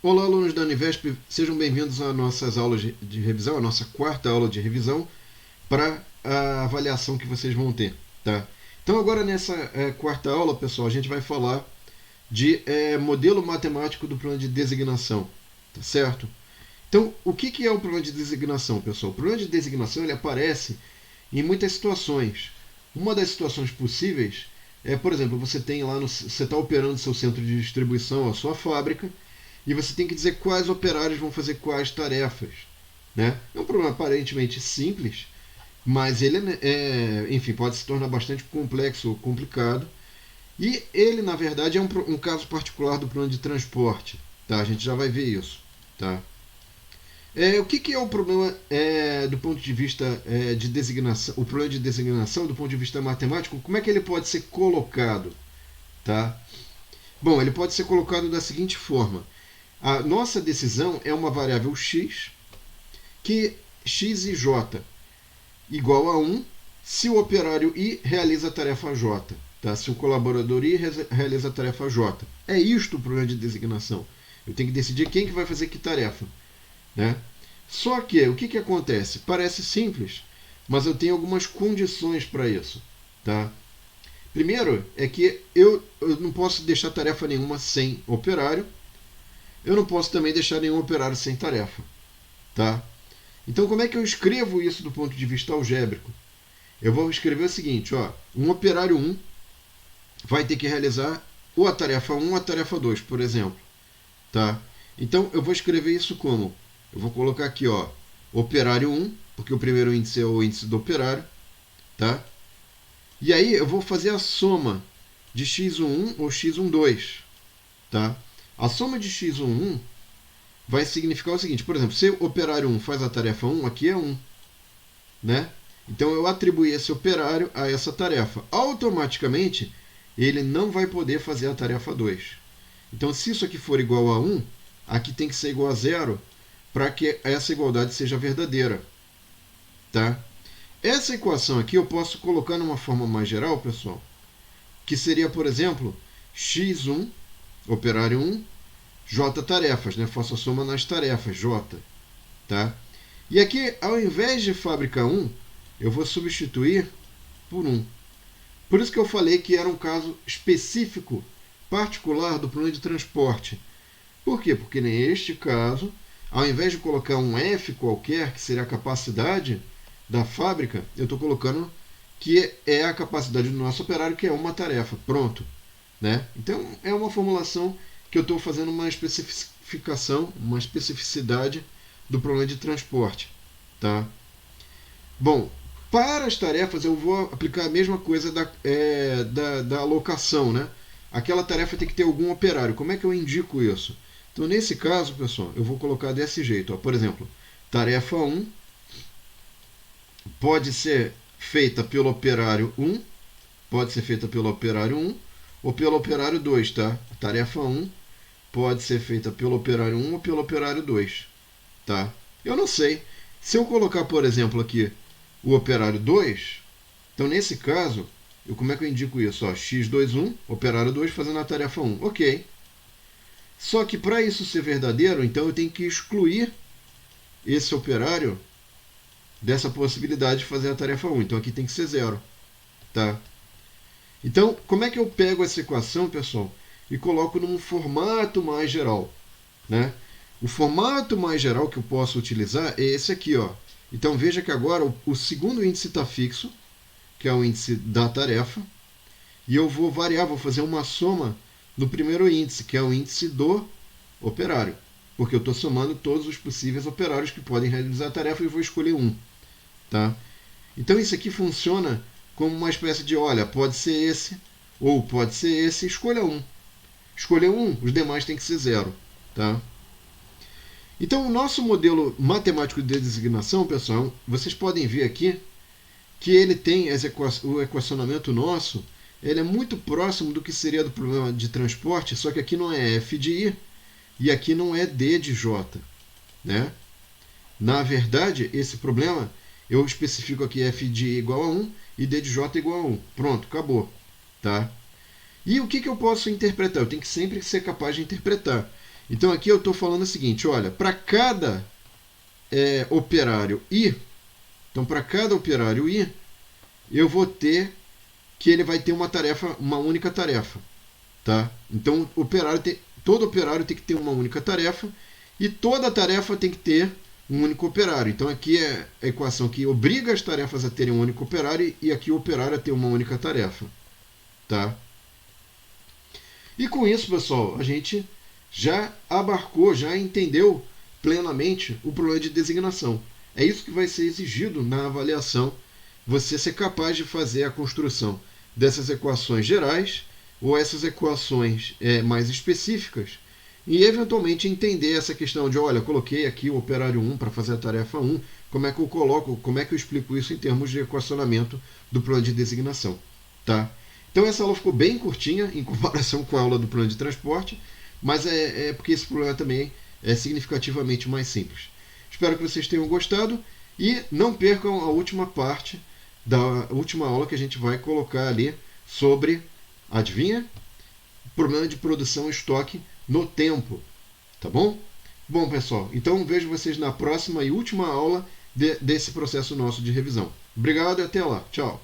Olá, alunos da Univesp, sejam bem-vindos às nossas aulas de revisão, a nossa quarta aula de revisão para a avaliação que vocês vão ter, tá? Então agora nessa quarta aula, pessoal, a gente vai falar de modelo matemático do problema de designação, tá certo? Então, o que é o problema de designação, pessoal? O problema de designação ele aparece em muitas situações. Uma das situações possíveis é, por exemplo, você está operando seu centro de distribuição, a sua fábrica, e você tem que dizer quais operários vão fazer quais tarefas, né? É um problema aparentemente simples, mas ele enfim, pode se tornar bastante complexo ou complicado. E ele, na verdade, é um caso particular do plano de transporte. Tá? A gente já vai ver isso. Tá? O que é o problema do ponto de vista de designação? O problema de designação do ponto de vista matemático, como é que ele pode ser colocado? Tá? Bom, ele pode ser colocado da seguinte forma. A nossa decisão é uma variável x, que x e j igual a 1 se o operário I realiza a tarefa j. Tá? Se o colaborador I realiza a tarefa j. É isto o problema de designação. Eu tenho que decidir quem que vai fazer que tarefa. Né? Só que, o que acontece? Parece simples, mas eu tenho algumas condições para isso. Tá? Primeiro, é que eu não posso deixar tarefa nenhuma sem operário. Eu não posso também deixar nenhum operário sem tarefa. Tá? Então, como é que eu escrevo isso do ponto de vista algébrico? Eu vou escrever o seguinte, ó, um operário 1 vai ter que realizar ou a tarefa 1 ou a tarefa 2, por exemplo. Tá? Então, eu vou escrever isso como? Eu vou colocar aqui, ó, operário 1, porque o primeiro índice é o índice do operário. Tá? E aí, eu vou fazer a soma de x11 ou x12. Tá? A soma de x11 vai significar o seguinte, por exemplo, se o operário 1 faz a tarefa 1, aqui é 1. Né? Então eu atribuí esse operário a essa tarefa. Automaticamente, ele não vai poder fazer a tarefa 2. Então, se isso aqui for igual a 1, aqui tem que ser igual a 0 para que essa igualdade seja verdadeira. Tá? Essa equação aqui eu posso colocar numa forma mais geral, pessoal, que seria, por exemplo, x1, operário 1, j tarefas, né? Faço a soma nas tarefas, j. Tá? E aqui, ao invés de fábrica 1, eu vou substituir por 1. Por isso que eu falei que era um caso específico, particular do plano de transporte. Por quê? Porque neste caso, ao invés de colocar um F qualquer, que seria a capacidade da fábrica, eu estou colocando que é a capacidade do nosso operário, que é uma tarefa. Pronto. Né? Então, é uma formulação que eu estou fazendo uma especificação, uma especificidade do problema de transporte. Tá? Bom, para as tarefas eu vou aplicar a mesma coisa da alocação. Né? Aquela tarefa tem que ter algum operário. Como é que eu indico isso? Então, nesse caso, pessoal, eu vou colocar desse jeito. Ó. Por exemplo, tarefa 1 pode ser feita pelo operário 1, pode ser feita pelo operário 1 ou pelo operário 2. Tá? A tarefa 1 pode ser feita pelo operário 1 ou pelo operário 2. Tá? Eu não sei. Se eu colocar, por exemplo, aqui o operário 2, então nesse caso, como é que eu indico isso? Ó, x21, operário 2 fazendo a tarefa 1. Ok. Só que para isso ser verdadeiro, então eu tenho que excluir esse operário dessa possibilidade de fazer a tarefa 1. Então aqui tem que ser 0. Tá? Então, como é que eu pego essa equação, pessoal, e coloco num formato mais geral? Né? O formato mais geral que eu posso utilizar é esse aqui. Ó. Então veja que agora o segundo índice está fixo, que é o índice da tarefa, e eu vou variar, vou fazer uma soma no primeiro índice, que é o índice do operário, porque eu estou somando todos os possíveis operários que podem realizar a tarefa e vou escolher um. Tá? Então isso aqui funciona como uma espécie de, olha, pode ser esse, ou pode ser esse, escolha um. Escolher um, os demais têm que ser 0. Tá? Então, o nosso modelo matemático de designação, pessoal, vocês podem ver aqui que ele tem o equacionamento nosso, ele é muito próximo do que seria do problema de transporte, só que aqui não é F de I e aqui não é D de J. Né? Na verdade, esse problema, eu especifico aqui F de I igual a 1 e D de J igual a 1. Pronto, acabou. Tá? E o que eu posso interpretar? Eu tenho que sempre ser capaz de interpretar. Então aqui eu estou falando o seguinte, olha, para cada operário I, então para cada operário I, eu vou ter que ele vai ter uma tarefa, uma única tarefa, tá? Então todo operário tem que ter uma única tarefa e toda tarefa tem que ter um único operário. Então aqui é a equação que obriga as tarefas a terem um único operário e aqui o operário a ter uma única tarefa, tá? E com isso, pessoal, a gente já abarcou, já entendeu plenamente o problema de designação. É isso que vai ser exigido na avaliação, você ser capaz de fazer a construção dessas equações gerais ou essas equações mais específicas e eventualmente entender essa questão de, olha, coloquei aqui o operário 1 para fazer a tarefa 1, como é que eu coloco, como é que eu explico isso em termos de equacionamento do plano de designação, tá? Então essa aula ficou bem curtinha em comparação com a aula do plano de transporte, mas é porque esse problema também é significativamente mais simples. Espero que vocês tenham gostado e não percam a última parte da última aula que a gente vai colocar ali sobre, adivinha? Problema de produção e estoque no tempo, tá bom? Bom, pessoal, então vejo vocês na próxima e última aula desse processo nosso de revisão. Obrigado e até lá. Tchau.